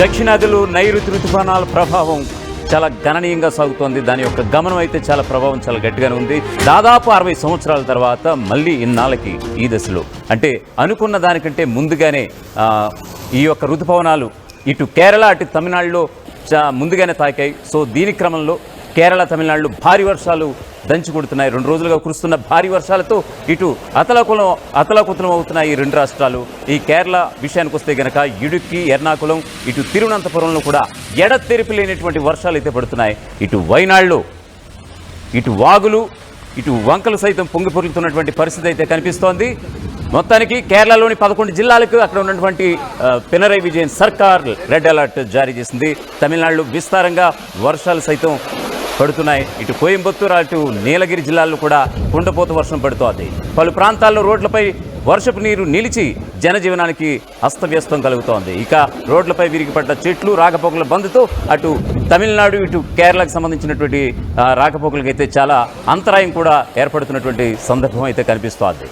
దక్షిణాదిలో నైరుతి రుతుపవనాల ప్రభావం చాలా గణనీయంగా సాగుతోంది. దాని యొక్క గమనం అయితే చాలా ప్రభావం చాలా గట్టిగానే ఉంది. దాదాపు 60 సంవత్సరాల తర్వాత మళ్ళీ ఇన్నాళ్ళకి ఈ దశలో అంటే అనుకున్న దానికంటే ముందుగానే ఈ యొక్క రుతుపవనాలు ఇటు కేరళ అటు తమిళనాడులో ముందుగానే తాకాయి. సో దీని క్రమంలో కేరళ తమిళనాడులో భారీ వర్షాలు దంచి కొడుతున్నాయి. 2 రోజులుగా కురుస్తున్న భారీ వర్షాలతో ఇటు అతలాకుతలం అవుతున్నాయి ఈ 2 రాష్ట్రాలు. ఈ కేరళ విషయానికి వస్తే గనక ఇడుక్కి, ఎర్నాకుళం, ఇటు తిరువనంతపురంలో కూడా ఎడతెరిపి లేనటువంటి వర్షాలు అయితే పడుతున్నాయి. ఇటు వైనాడులో ఇటు వాగులు, ఇటు వంకలు సైతం పొంగి పొరులుతున్నటువంటి పరిస్థితి అయితే కనిపిస్తోంది. మొత్తానికి కేరళలోని 11 జిల్లాలకు అక్కడ ఉన్నటువంటి పినరై విజయన్ సర్కార్ రెడ్ అలర్ట్ జారీ చేసింది. తమిళనాడులో విస్తారంగా వర్షాలు సైతం పడుతున్నాయి. ఇటు కోయంబత్తూరు అటు నీలగిరి జిల్లాల్లో కూడా కుండపోత వర్షం పడుతోంది. పలు ప్రాంతాల్లో రోడ్లపై వర్షపు నీరు నిలిచి జనజీవనానికి అస్తవ్యస్తం కలుగుతోంది. ఇక రోడ్లపై విరిగిపడ్డ చెట్లు, రాకపోకల బంద్తో అటు తమిళనాడు ఇటు కేరళకు సంబంధించినటువంటి రాకపోకలకైతే చాలా అంతరాయం కూడా ఏర్పడుతున్నటువంటి సందర్భం అయితే కనిపిస్తోంది.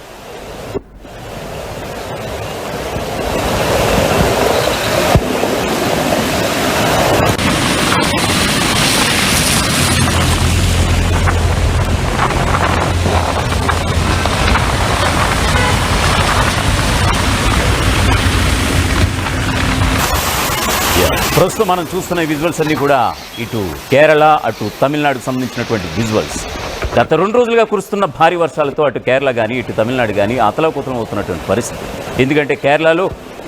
ప్రస్తుతం మనం చూస్తున్న విజువల్స్ అన్నీ కూడా ఇటు కేరళ అటు తమిళనాడుకు సంబంధించినటువంటి విజువల్స్. గత 2 రోజులుగా కురుస్తున్న భారీ వర్షాలతో అటు కేరళ కానీ ఇటు తమిళనాడు కానీ అతలాకుతలం అవుతున్నటువంటి పరిస్థితి. ఎందుకంటే కేరళలో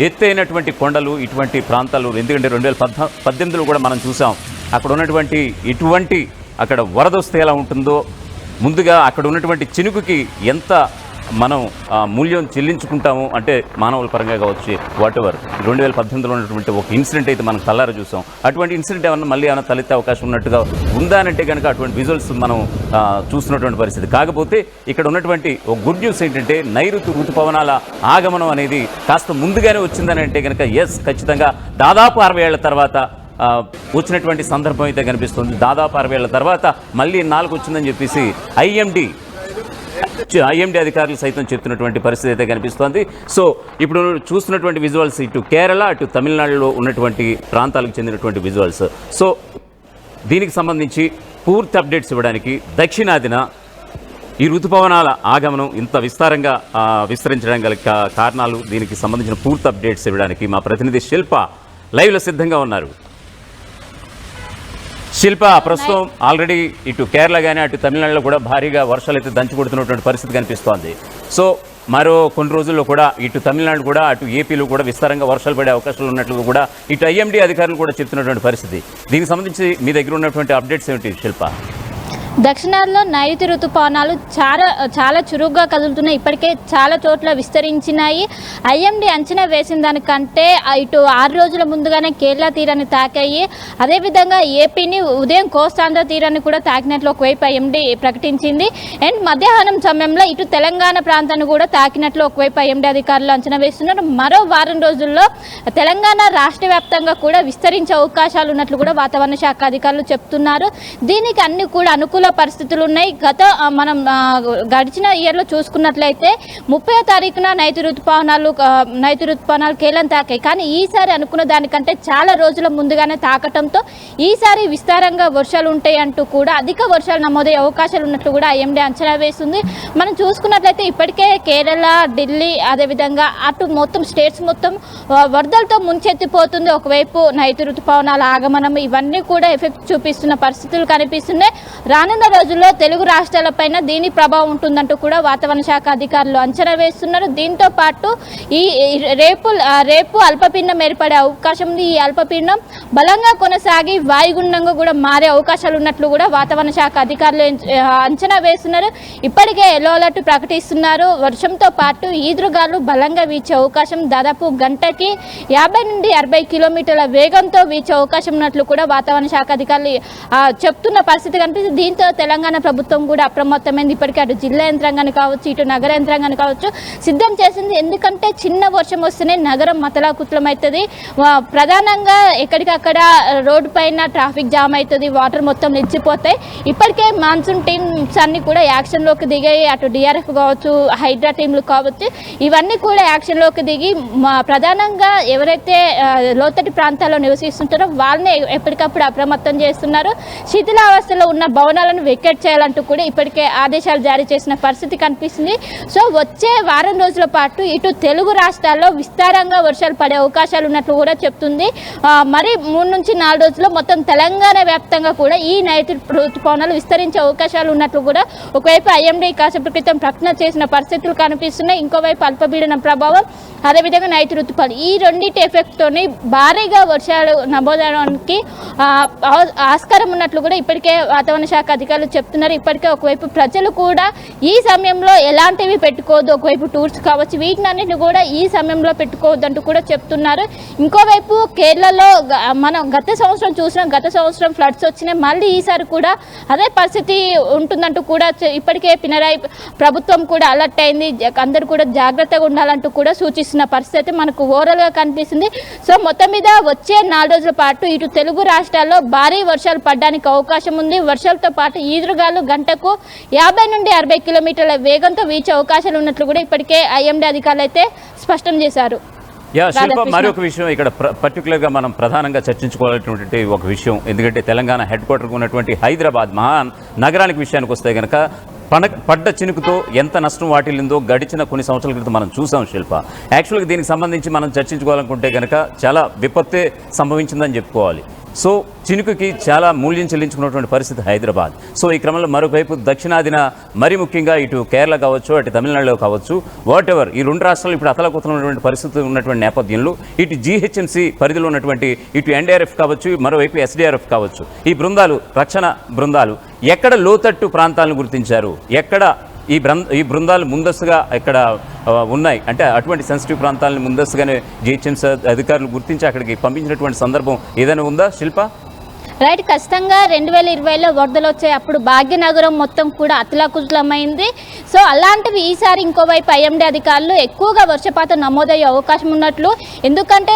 ఎత్తైనటువంటి కొండలు ఇటువంటి ప్రాంతాలు, ఎందుకంటే 2018లో కూడా మనం చూసాం అక్కడ ఉన్నటువంటి ఇటువంటి అక్కడ వరద వస్తే ఎలా ఉంటుందో, ముందుగా అక్కడ ఉన్నటువంటి చినుకుకి ఎంత మనం మూల్యం చెల్లించుకుంటాము అంటే మానవుల పరంగా కావచ్చు వాటెవర్. 2018లో ఉన్నటువంటి ఒక ఇన్సిడెంట్ అయితే మనం కళ్ళారా చూసాం. అటువంటి ఇన్సిడెంట్ మళ్ళీ ఏమైనా తలెత్తే అవకాశం ఉన్నట్టుగా ఉందా అంటే కనుక అటువంటి విజువల్స్ మనం చూస్తున్నటువంటి పరిస్థితి. కాకపోతే ఇక్కడ ఉన్నటువంటి ఒక గుడ్ న్యూస్ ఏంటంటే నైరుతి ఋతుపవనాల ఆగమనం అనేది కాస్త ముందుగానే వచ్చిందని అంటే కనుక ఖచ్చితంగా దాదాపు 60 ఏళ్ల తర్వాత వచ్చినటువంటి సందర్భం అయితే కనిపిస్తుంది. దాదాపు 60 ఏళ్ల తర్వాత మళ్ళీ 4 వచ్చిందని చెప్పేసి ఐఎండి అధికారులు సైతం చెప్తున్నటువంటి పరిస్థితి అయితే కనిపిస్తోంది. సో ఇప్పుడు చూస్తున్నటువంటి విజువల్స్ ఇటు కేరళ అటు తమిళనాడులో ఉన్నటువంటి ప్రాంతాలకు చెందినటువంటి విజువల్స్. సో దీనికి సంబంధించి పూర్తి అప్డేట్స్ ఇవ్వడానికి దక్షిణాదిన ఈ ఋతుపవనాల ఆగమనం ఇంత విస్తారంగా విస్తరించడం గల కారణాలు, దీనికి సంబంధించిన పూర్తి అప్డేట్స్ ఇవ్వడానికి మా ప్రతినిధి శిల్ప లైవ్లో సిద్ధంగా ఉన్నారు. శిల్ప, ప్రస్తుతం ఆల్రెడీ ఇటు కేరళ కానీ అటు తమిళనాడులో కూడా భారీగా వర్షాలు అయితే దంచి కొడుతున్నటువంటి పరిస్థితి కనిపిస్తోంది. సో మరో కొన్ని రోజుల్లో కూడా ఇటు తమిళనాడు కూడా అటు ఏపీలో కూడా విస్తారంగా వర్షాలు పడే అవకాశాలు ఉన్నట్లు కూడా ఇటు ఐఎండీ అధికారులు కూడా చెప్తున్నటువంటి పరిస్థితి. దీనికి సంబంధించి మీ దగ్గర ఉన్నటువంటి అప్డేట్స్ ఏమిటి శిల్ప? దక్షిణాదిలో నైరుతి ఋతుపవనాలు చాలా చురుగ్గా కదులుతున్నాయి. ఇప్పటికే చాలా చోట్ల విస్తరించినాయి. ఐఎండీ అంచనా వేసిన దానికంటే ఇటు 6 రోజుల ముందుగానే కేరళ తీరాన్ని తాకాయి. అదేవిధంగా ఏపీని ఉదయం కోస్తాంధ్ర తీరాన్ని కూడా తాకినట్లు ఒకవైపు ఐఎండీ ప్రకటించింది. అండ్ మధ్యాహ్నం సమయంలో ఇటు తెలంగాణ ప్రాంతాన్ని కూడా తాకినట్లు ఒకవైపు ఐఎండీ అధికారులు అంచనా వేస్తున్నారు. మరో వారం రోజుల్లో తెలంగాణ రాష్ట్ర వ్యాప్తంగా కూడా విస్తరించే అవకాశాలు ఉన్నట్లు కూడా వాతావరణ శాఖ అధికారులు చెప్తున్నారు. దీనికి అన్ని కూడా అనుకూల పరిస్థితులు ఉన్నాయి. మనం గడిచిన ఇయర్లో చూసుకున్నట్లయితే 30వ తారీఖున నైరుతి ఋతుపవనాలు కేరళను తాకాయి. కానీ ఈసారి అనుకున్న దానికంటే చాలా రోజుల ముందుగానే తాకటంతో ఈసారి విస్తారంగా వర్షాలు ఉంటాయి అంటూ కూడా అధిక వర్షాలు నమోదయ్యే అవకాశాలు ఉన్నట్లు కూడా ఐఎండీ అంచనా వేస్తుంది. మనం చూసుకున్నట్లయితే ఇప్పటికే కేరళ, ఢిల్లీ, అదేవిధంగా అటు మొత్తం స్టేట్స్ మొత్తం వరదలతో ముంచెత్తిపోతుంది. ఒకవైపు నైరుతి ఋతుపవనాల ఆగమనం ఇవన్నీ కూడా ఎఫెక్ట్ చూపిస్తున్న పరిస్థితులు కనిపిస్తున్నాయి. రానున్న రోజుల్లో తెలుగు రాష్ట్రాలపైన దీని ప్రభావం ఉంటుందంటూ కూడా వాతావరణ శాఖ అధికారులు అంచనా వేస్తున్నారు. దీంతో పాటు ఈ రేపు అల్పపీడనం ఏర్పడే అవకాశం ఉంది. ఈ అల్పపీడనం బలంగా కొనసాగి వాయుగుండంగా కూడా మారే అవకాశాలు ఉన్నట్లు కూడా వాతావరణ శాఖ అధికారులు అంచనా వేస్తున్నారు. ఇప్పటికే ఎల్లో అలర్ట్ ప్రకటిస్తున్నారు. వర్షంతో పాటు ఈదురుగాలు బలంగా వీచే అవకాశం, దాదాపు గంటకి 50 నుండి 60 కిలోమీటర్ల వేగంతో వీచే అవకాశం ఉన్నట్లు కూడా వాతావరణ శాఖ అధికారులు చెప్తున్న పరిస్థితి కనిపిస్తుంది. దీంతో దీంతో తెలంగాణ ప్రభుత్వం కూడా అప్రమత్తమైంది. ఇప్పటికే అటు జిల్లా యంత్రాంగాన్ని కావచ్చు, ఇటు నగర యంత్రాంగాన్ని కావచ్చు సిద్ధం చేసింది. ఎందుకంటే చిన్న వర్షం వస్తేనే నగరం మతలాకుతలమవుతుంది. ప్రధానంగా ఎక్కడికక్కడ రోడ్డు పైన ట్రాఫిక్ జామ్ అవుతుంది, వాటర్ మొత్తం నిలిచిపోతాయి. ఇప్పటికే మాన్సూన్ టీమ్స్ అన్ని కూడా యాక్షన్లోకి దిగాయి. అటు డిఆర్ఎఫ్ కావచ్చు, హైడ్రా టీంలు కావచ్చు, ఇవన్నీ కూడా యాక్షన్లోకి దిగి ప్రధానంగా ఎవరైతే లోతటి ప్రాంతాల్లో నివసిస్తుంటారో వాళ్ళని ఎప్పటికప్పుడు అప్రమత్తం చేస్తున్నారు. శిథిలావస్థలో ఉన్న భవనాలను వెకేట్ చేయాలంటూ కూడా ఇప్పటికే ఆదేశాలు జారీ చేసిన పరిస్థితి కనిపిస్తుంది. సో వచ్చే వారం రోజుల పాటు ఇటు తెలుగు రాష్ట్రాల్లో విస్తారంగా వర్షాలు పడే అవకాశాలు ఉన్నట్లు కూడా చెప్తుంది. మరి 3 నుంచి 4 రోజుల్లో మొత్తం తెలంగాణ వ్యాప్తంగా కూడా ఈ నైరుతి ఋతుపవనాలు విస్తరించే అవకాశాలు ఉన్నట్లు కూడా ఒకవైపు ఐఎండీ కాసేపటి క్రితం ప్రకటన చేసిన పరిస్థితులు కనిపిస్తున్నాయి. ఇంకోవైపు అల్పపీడన ప్రభావం, అదేవిధంగా నైరుతి ఋతుపవనాలు ఈ రెండింటి ఎఫెక్ట్తోని భారీగా వర్షాలు నమోదవడానికి ఆస్కారం ఉన్నట్లు కూడా ఇప్పటికే వాతావరణ శాఖ అధికారులు చెప్తున్నారు. ఇప్పటికే ఒకవైపు ప్రజలు కూడా ఈ సమయంలో ఎలాంటివి పెట్టుకోవద్దు, ఒకవైపు టూర్స్ కావచ్చు వీటినన్నింటిని కూడా ఈ సమయంలో పెట్టుకోవద్దంటూ కూడా చెప్తున్నారు. ఇంకోవైపు కేరళలో మనం గత సంవత్సరం ఫ్లడ్స్ వచ్చినాయి. మళ్ళీ ఈసారి కూడా అదే పరిస్థితి ఉంటుందంటూ కూడా ఇప్పటికే పినరాయి ప్రభుత్వం కూడా అలర్ట్ అయింది. అందరూ కూడా జాగ్రత్తగా ఉండాలంటూ కూడా సూచిస్తున్న పరిస్థితి మనకు ఓవరాల్గా కనిపిస్తుంది. సో మొత్తం మీద వచ్చే 4 రోజుల పాటు ఇటు తెలుగు రాష్ట్రాల్లో భారీ వర్షాలు పడడానికి అవకాశం ఉంది. వర్షాలతో పాటు ఈదురుగాలు గంటకు 50 నుండి 60 కిలోమీటర్ల వేగంతో వీచే అవకాశాలు ఉన్నట్లు కూడా ఇప్పటికే ఐఎండీ అధికారులు అయితే స్పష్టం చేశారు. శిల్ప, మరి ఒక విషయం ఇక్కడ పర్టికులర్గా మనం ప్రధానంగా చర్చించుకోవాల్సినటువంటి ఒక విషయం, ఎందుకంటే తెలంగాణ హెడ్ క్వార్టర్గా ఉన్నటువంటి హైదరాబాద్ నగరానికి విషయానికి వస్తే కనుక పడ్డ చినుకుతో ఎంత నష్టం వాటిల్లిందో గడిచిన కొన్ని సంవత్సరాల క్రితం మనం చూసాం శిల్ప. యాక్చువల్గా దీనికి సంబంధించి మనం చర్చించుకోవాలనుకుంటే కనుక చాలా విపత్తే సంభవించిందని చెప్పుకోవాలి. సో చినుకుకి చాలా మూల్యం చెల్లించుకున్నటువంటి పరిస్థితి హైదరాబాద్. సో ఈ క్రమంలో మరోవైపు దక్షిణాదిన మరి ముఖ్యంగా ఇటు కేరళ కావచ్చు, అటు తమిళనాడులో కావచ్చు, వాట్ ఎవర్ ఈ 2 రాష్ట్రాలు ఇప్పుడు అతలకుతలమైనటువంటి పరిస్థితి ఉన్నటువంటి నేపథ్యంలో ఇటు జీహెచ్ఎంసీ పరిధిలో ఉన్నటువంటి ఇటు ఎన్డీఆర్ఎఫ్ కావచ్చు, మరోవైపు ఎస్డీఆర్ఎఫ్ కావచ్చు, ఈ బృందాలు రక్షణ బృందాలు ఎక్కడ లోతట్టు ప్రాంతాలను గుర్తించారు, ఎక్కడ ఈ బృందాలు ముందస్తుగా ఎక్కడ ఉన్నాయి అంటే అటువంటి సెన్సిటివ్ ప్రాంతాలను ముందస్తుగానే జీహెచ్ఎంసీ అధికారులు గుర్తించి అక్కడికి పంపించినటువంటి సందర్భం ఏదైనా ఉందా శిల్ప? రైట్, ఖచ్చితంగా 2020లో వరదలు వచ్చాయి. అప్పుడు భాగ్యనగరం మొత్తం కూడా అతలాకుతలమైంది. సో అలాంటివి ఈసారి ఇంకోవైపు ఐఎండీ అధికారులు ఎక్కువగా వర్షపాతం నమోదయ్యే అవకాశం ఉన్నట్లు, ఎందుకంటే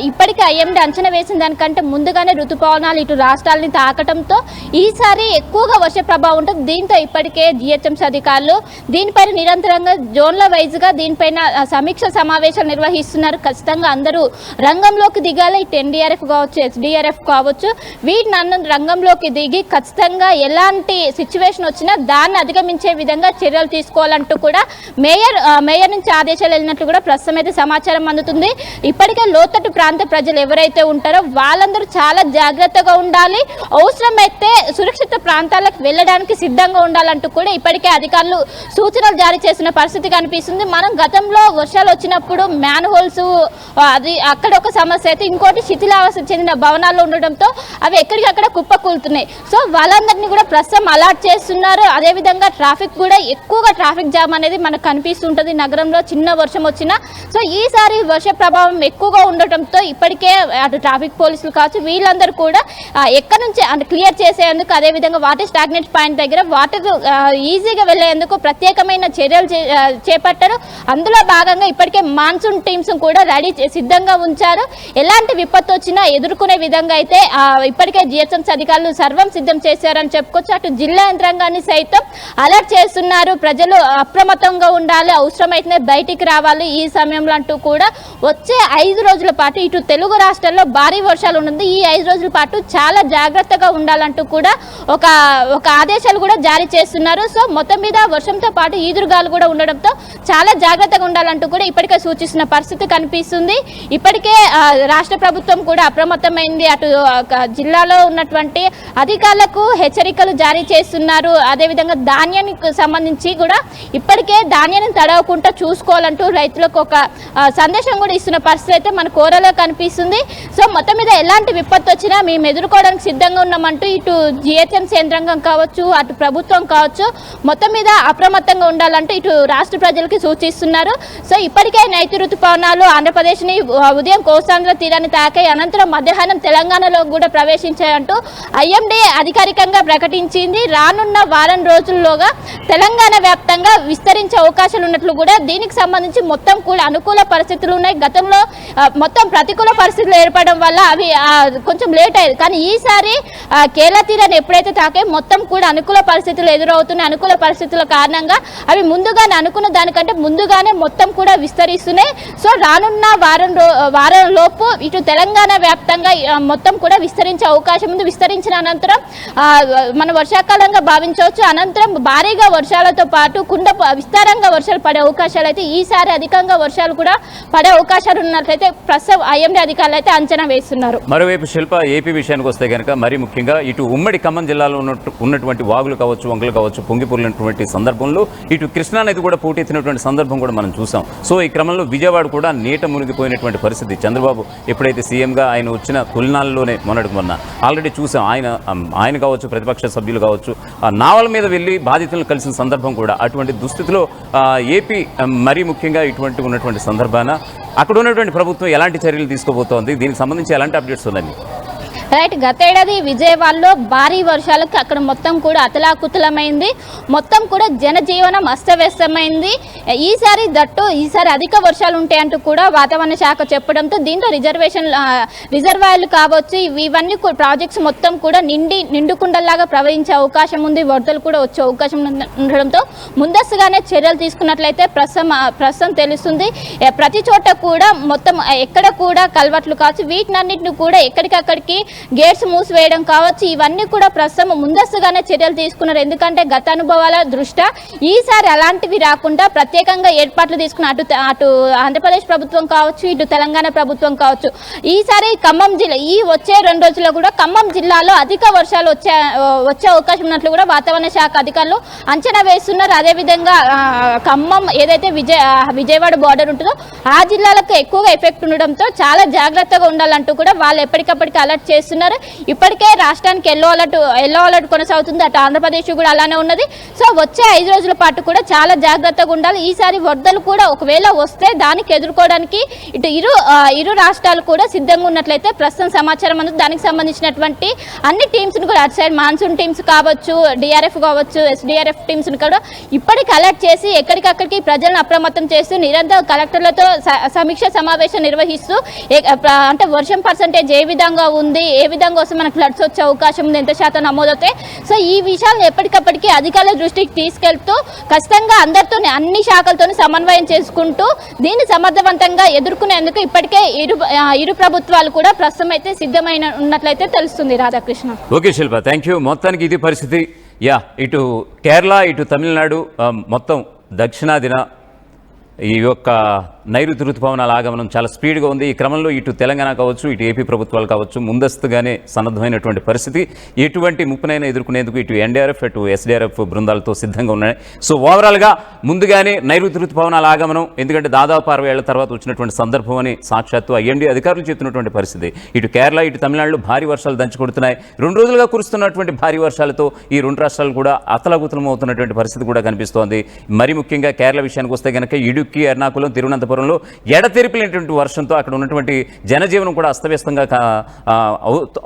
ఇప్పటికే ఐఎండీ అంచనా వేసిన దానికంటే ముందుగానే ఋతుపవనాలు ఇటు రాష్ట్రాలని తాకటంతో ఈసారి ఎక్కువగా వర్ష ప్రభావం ఉంటుంది. దీంతో ఇప్పటికే జిహెచ్ఎంసీ అధికారులు దీనిపైన నిరంతరంగా జోన్ల వైజ్గా దీనిపైన సమీక్ష సమావేశాలు నిర్వహిస్తున్నారు. ఖచ్చితంగా అందరూ రంగంలోకి దిగాలి. ఇటు ఎన్డీఆర్ఎఫ్ కావచ్చు, ఎస్డీఆర్ఎఫ్ కావచ్చు, నన్ను రంగంలోకి దిగి ఖచ్చితంగా ఎలాంటి సిచ్యువేషన్ వచ్చినా దాన్ని అధిగమించే విధంగా చర్యలు తీసుకోవాలంటూ కూడా మేయర్ నుంచి ఆదేశాలు వెళ్ళినట్లు కూడా ప్రస్తుతం అయితే సమాచారం అందుతుంది. ఇప్పటికే లోతట్టు ప్రాంత ప్రజలు ఎవరైతే ఉంటారో వాళ్ళందరూ చాలా జాగ్రత్తగా ఉండాలి, అవసరమైతే సురక్షిత ప్రాంతాలకు వెళ్ళడానికి సిద్ధంగా ఉండాలంటూ కూడా ఇప్పటికే అధికారులు సూచనలు జారీ చేసిన పరిస్థితి కనిపిస్తుంది. మనం గతంలో వర్షాలు వచ్చినప్పుడు మ్యాన్ హోల్స్ అది అక్కడ ఒక సమస్య అయితే, ఇంకోటి శిథిలావస్థ చెందిన భవనాల్లో ఉండడంతో అవి ఎక్కడికక్కడ కుప్పకూలుతున్నాయి. సో వాళ్ళందరినీ కూడా ప్రస్తుతం అలర్ట్ చేస్తున్నారు. అదేవిధంగా ట్రాఫిక్ కూడా ఎక్కువగా ట్రాఫిక్ జామ్ అనేది మనకు కనిపిస్తుంటుంది నగరంలో చిన్న వర్షం వచ్చినా. సో ఈసారి వర్ష ప్రభావం ఎక్కువగా ఉండటంతో ఇప్పటికే అటు ట్రాఫిక్ పోలీసులు కావచ్చు వీళ్ళందరూ కూడా ఎక్కడి నుంచి అంటే క్లియర్ చేసేందుకు, అదేవిధంగా వాటర్ స్టాగ్నెట్ పాయింట్ దగ్గర వాటర్ ఈజీగా వెళ్లేందుకు ప్రత్యేకమైన చర్యలు చేపట్టారు. అందులో భాగంగా ఇప్పటికే మాన్సూన్ టీమ్స్ కూడా సిద్ధంగా ఉంచారు. ఎలాంటి విపత్తు వచ్చినా ఎదుర్కొనే విధంగా అయితే ఇప్పటికే జిహెచ్ఎంసీ అధికారులు సర్వం సిద్ధం చేశారని చెప్పుకోవచ్చు. అటు జిల్లా యంత్రాంగాన్ని సైతం అలర్ట్ చేస్తున్నారు. ప్రజలు అప్రమత్తంగా ఉండాలి, అవసరమైతే బయటికి రావాలి ఈ సమయంలో అంటూ కూడా వచ్చే 5 రోజుల పాటు ఇటు తెలుగు రాష్ట్రాల్లో భారీ వర్షాలు ఉంటుంది. ఈ 5 రోజుల పాటు చాలా జాగ్రత్తగా ఉండాలంటూ కూడా ఒక ఆదేశాలు కూడా జారీ చేస్తున్నారు. సో మొత్తం మీద వర్షంతో పాటు ఈదురుగాలు కూడా ఉండడంతో చాలా జాగ్రత్తగా ఉండాలంటూ కూడా ఇప్పటికే సూచిస్తున్న పరిస్థితి కనిపిస్తుంది. ఇప్పటికే రాష్ట్ర ప్రభుత్వం కూడా అప్రమత్తమైంది. అటు జిల్లాలో ఉన్నటువంటి అధికారులకు హెచ్చరికలు జారీ చేస్తున్నారు. అదేవిధంగా ధాన్యానికి సంబంధించి కూడా ఇప్పటికే ధాన్యాన్ని తడవకుండా చూసుకోవాలంటూ రైతులకు ఒక సందేశం కూడా ఇస్తున్న పరిస్థితి అయితే మనకు ఓరలో కనిపిస్తుంది. సో మొత్తం మీద ఎలాంటి విపత్తు వచ్చినా మేము ఎదుర్కోవడానికి సిద్ధంగా ఉన్నామంటూ ఇటు జిహెచ్ఎంసీ విద్యుత్ యంత్రాంగం కావచ్చు, అటు ప్రభుత్వం కావచ్చు, మొత్తం మీద అప్రమత్తంగా ఉండాలంటూ ఇటు రాష్ట్ర ప్రజలకి సూచిస్తున్నారు. సో ఇప్పటికే నైరుతి రుతుపవనాలు ఆంధ్రప్రదేశ్ని ఉదయం కోస్తాంధ్ర తీరాన్ని తాకాయి, అనంతరం మధ్యాహ్నం తెలంగాణలో కూడా ప్రవేశించాయంటూ ఐఎండీ అధికారికంగా ప్రకటించింది. రానున్న వారం రోజుల్లోగా తెలంగాణ వ్యాప్తంగా విస్తరించే అవకాశాలు ఉన్నట్లు కూడా దీనికి సంబంధించి మొత్తం కూడా అనుకూల పరిస్థితులు ఉన్నాయి. గతంలో మొత్తం ప్రతికూల పరిస్థితులు ఏర్పడడం వల్ల అవి కొంచెం లేట్ అయ్యేది, కానీ ఈసారి కేరళ తీరాన్ని ఎప్పుడైతే తాకాయో మొత్తం కూడా అనుకూల పరిస్థితులు ఎదురవుతున్నాయి. అనుకూల పరిస్థితుల కారణంగా అవి ముందుగానే అనుకున్న దానికంటే ముందుగానే మొత్తం కూడా విస్తరిస్తున్నాయి. సో రానున్న వారం లోపు ఇటు తెలంగాణ వ్యాప్తంగా మొత్తం కూడా విస్తరించే అవకాశం ఉంది. విస్తరించిన అనంతరం మన వర్షాకాలంగా భావించవచ్చు. అనంతరం భారీగా వర్షాలతో పాటు విస్తారంగా వర్షాలు పడే అవకాశాలు అయితే ఈసారి అధికంగా వర్షాలు కూడా పడే అవకాశాలు ఉన్నట్లయితే ప్రస్తుతం ఐఎండీ అధికారులు అయితే అంచనా వేస్తున్నారు. మరోవైపు శిల్ప, ఏపీ విషయానికి వస్తే కనుక మరీ ముఖ్యంగా ఇటు ఉమ్మడి ఖమ్మం జిల్లాలో ఉన్నటువంటి వాగులు కావచ్చు, వంకలు కావచ్చు, పొంగిపొర్లినటువంటి సందర్భంలో ఇటు కృష్ణానది కూడా పోటెత్తినటువంటి సందర్భం కూడా మనం చూసాం. సో ఈ క్రమంలో విజయవాడ కూడా నీట మునిగిపోయినటువంటి పరిస్థితి. చంద్రబాబు ఎప్పుడైతే సీఎంగా ఆయన వచ్చిన తొలినాళ్ళలోనే మొన్న ఆల్రెడీ చూసాం. ఆయన కావచ్చు, ప్రతిపక్ష సభ్యులు కావచ్చు, నావల మీద వెళ్ళి బాధితులను కలిసిన సందర్భం కూడా. అటువంటి దుస్థితిలో ఏపీ మరీ ముఖ్యంగా ఇటువంటి ఉన్నటువంటి సందర్భాన అక్కడ ఉన్నటువంటి ప్రభుత్వం ఎలాంటి చర్యలు తీసుకోబోతోంది, దీనికి సంబంధించి ఎలాంటి అప్డేట్స్ ఉన్నాయి? రైట్, గతేడాది విజయవాడలో భారీ వర్షాలకు అక్కడ మొత్తం కూడా అతలాకుతలమైంది. మొత్తం కూడా జనజీవనం అస్తవ్యస్తమైంది. ఈసారి అధిక వర్షాలు ఉంటాయంటూ కూడా వాతావరణ శాఖ చెప్పడంతో దీంట్లో రిజర్వాయర్లు కావచ్చు, ఇవన్నీ ప్రాజెక్ట్స్ మొత్తం కూడా నిండుకుండల్లాగా ప్రవహించే అవకాశం ఉంది. వరదలు కూడా వచ్చే అవకాశం ఉండడంతో ముందస్తుగానే చర్యలు తీసుకున్నట్లయితే ప్రస్తుతం తెలుస్తుంది. ప్రతి చోట కూడా మొత్తం ఎక్కడ కూడా కల్వర్ట్లు కావచ్చు, వీటినన్నింటిని కూడా ఎక్కడికక్కడికి గేట్స్ మూసివేయడం కావచ్చు, ఇవన్నీ కూడా ప్రస్తుతం ముందస్తుగానే చర్యలు తీసుకున్నారు. ఎందుకంటే గత అనుభవాల దృష్ట్యా ఈసారి అలాంటివి రాకుండా ప్రత్యేకంగా ఏర్పాట్లు తీసుకున్న అటు ఆంధ్రప్రదేశ్ ప్రభుత్వం కావచ్చు, ఇటు తెలంగాణ ప్రభుత్వం కావచ్చు. ఈసారి ఖమ్మం జిల్లా వచ్చే 2 రోజుల్లో కూడా ఖమ్మం జిల్లాలో అధిక వర్షాలు వచ్చే అవకాశం ఉన్నట్లు కూడా వాతావరణ శాఖ అధికారులు అంచనా వేస్తున్నారు. అదేవిధంగా ఖమ్మం ఏదైతే విజయవాడ బార్డర్ ఉంటుందో ఆ జిల్లాలకు ఎక్కువగా ఎఫెక్ట్ ఉండడంతో చాలా జాగ్రత్తగా ఉండాలంటూ కూడా వాళ్ళు ఎప్పటికప్పటికి అలర్ట్ చేస్తున్నారు. ఇప్పటికే రాష్ట్రానికి ఎల్లో అలర్ట్ కొనసాగుతుంది. అటు ఆంధ్రప్రదేశ్ కూడా అలానే ఉన్నది. సో వచ్చే 5 రోజుల పాటు కూడా చాలా జాగ్రత్తగా ఉండాలి. ఈసారి వరదలు కూడా ఒకవేళ వస్తే దానికి ఎదుర్కోవడానికి ఇటు ఇరు రాష్ట్రాలు కూడా సిద్ధంగా ఉన్నట్లయితే ప్రస్తుతం సమాచారం అందుకు. దానికి సంబంధించినటువంటి అన్ని టీమ్స్ను కూడా అటు సైడ్ మాన్సూన్ టీమ్స్ కావచ్చు, డిఆర్ఎఫ్ కావచ్చు, ఎస్డిఆర్ఎఫ్ టీమ్స్ను కూడా ఇప్పటికి అలర్ట్ చేసి ఎక్కడికక్కడికి ప్రజలను అప్రమత్తం చేస్తూ నిరంతర కలెక్టర్లతో సమీక్ష సమావేశం నిర్వహిస్తూ అంటే వర్షం పర్సంటేజ్ ఏ విధంగా ఉంది, ఏ విధంగా వస్తే మనకు ఫ్లడ్స్ వచ్చే అవకాశం ఉంది, ఎంత శాతం నమోదవుతాయి. సో ఈ విషయాలను ఎప్పటికప్పటికీ అధికారుల దృష్టికి తీసుకెళ్తూ ఖచ్చితంగా అందరితో అన్ని శాఖలతో సమన్వయం చేసుకుంటూ దీన్ని సమర్థవంతంగా ఎదుర్కొనేందుకు ఇప్పటికే ఇరు ప్రభుత్వాలు కూడా ప్రస్తుతం అయితే సిద్ధమైన ఉన్నట్లయితే తెలుస్తుంది. Radhakrishna. Okay Shilpa, thank you. మొత్తానికి ఇది పరిస్థితి. ఇటు కేరళ, ఇటు తమిళనాడు, మొత్తం దక్షిణాదిన ఈ యొక్క నైరుతి ఋతుపవనాల ఆగమనం చాలా స్పీడ్గా ఉంది. ఈ క్రమంలో ఇటు తెలంగాణ కావచ్చు, ఇటు ఏపీ ప్రభుత్వాలు కావచ్చు ముందస్తుగానే సన్నద్ధమైనటువంటి పరిస్థితి. ఎటువంటి ముప్పునైనా ఎదుర్కొనేందుకు ఇటు ఎన్డీఆర్ఎఫ్, ఇటు ఎస్డీఆర్ఎఫ్ బృందాలతో సిద్ధంగా ఉన్నాయి. సో ఓవరాల్గా ముందుగానే నైరుతి ఋతుపవనాల ఆగమనం, ఎందుకంటే దాదాపు 60 ఏళ్ల తర్వాత వచ్చినటువంటి సందర్భం అని సాక్షాత్తు ఐఎండీ అధికారులు చెప్తున్నటువంటి పరిస్థితి. ఇటు కేరళ, ఇటు తమిళనాడులో భారీ వర్షాలు దంచుకొడుతున్నాయి. 2 రోజులుగా కురుస్తున్నటువంటి భారీ వర్షాలతో ఈ 2 రాష్ట్రాలు కూడా అతలాకుతలం అవుతున్నటువంటి పరిస్థితి కూడా కనిపిస్తోంది. మరి ముఖ్యంగా కేరళ విషయానికి వస్తే కనుక ఇడుక్కి, ఎర్నాకుళం, తిరువనంతపురంలో ఎడతెరిపినటువంటి వర్షంతో అక్కడ ఉన్నటువంటి జనజీవనం కూడా అస్తవ్యస్తంగా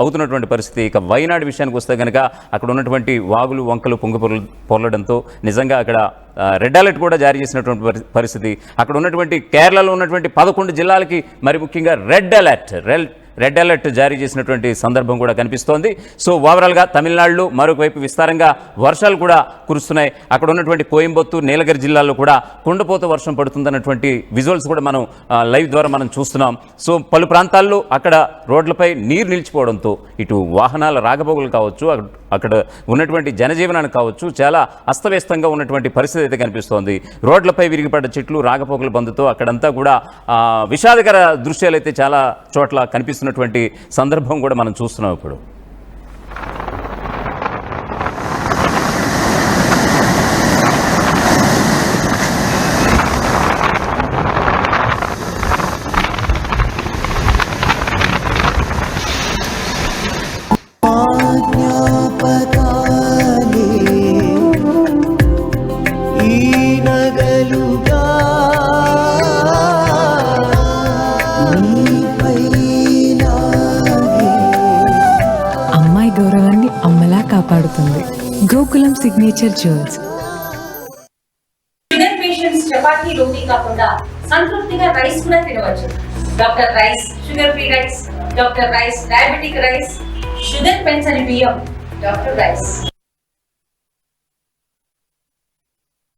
అవుతున్నటువంటి పరిస్థితి. ఇక వైనాడు విషయానికి వస్తే కనుక అక్కడ ఉన్నటువంటి వాగులు, వంకలు పొర్లడంతో నిజంగా అక్కడ రెడ్ అలర్ట్ కూడా జారీ చేసినటువంటి పరిస్థితి. అక్కడ ఉన్నటువంటి కేరళలో ఉన్నటువంటి 11 జిల్లాలకి మరి ముఖ్యంగా రెడ్ అలర్ట్ జారీ చేసినటువంటి సందర్భం కూడా కనిపిస్తోంది. సో ఓవరాల్గా తమిళనాడులో మరొక వైపు విస్తారంగా వర్షాలు కూడా కురుస్తున్నాయి. అక్కడ ఉన్నటువంటి కోయంబత్తూరు, నీలగిరి జిల్లాల్లో కూడా కుండపోత వర్షం పడుతుందన్నటువంటి విజువల్స్ కూడా మనం లైవ్ ద్వారా మనం చూస్తున్నాం. సో పలు ప్రాంతాల్లో అక్కడ రోడ్లపై నీరు నిలిచిపోవడంతో ఇటు వాహనాల రాకపోకలు కావచ్చు, అక్కడ ఉన్నటువంటి జనజీవనానికి కావచ్చు చాలా అస్తవ్యస్తంగా ఉన్నటువంటి పరిస్థితి అయితే కనిపిస్తోంది. రోడ్లపై విరిగిపడ్డ చెట్లు, రాకపోకల బంద్తో అక్కడంతా కూడా విషాదకర దృశ్యాలు అయితే చాలా చోట్ల కనిపిస్తున్నటువంటి సందర్భం కూడా మనం చూస్తున్నాం ఇప్పుడు. आज्ञापकाय Gokulam signature jewels. Sugar patients చపాతీ రోటీ కాకుండా సంతృప్తిగా రైస్ కూడా తినవచ్చు. Doctor rice, sugar free rice, doctor rice, diabetic rice, షుగర్ పెంచని బియ్యం, డాక్టర్ రైస్.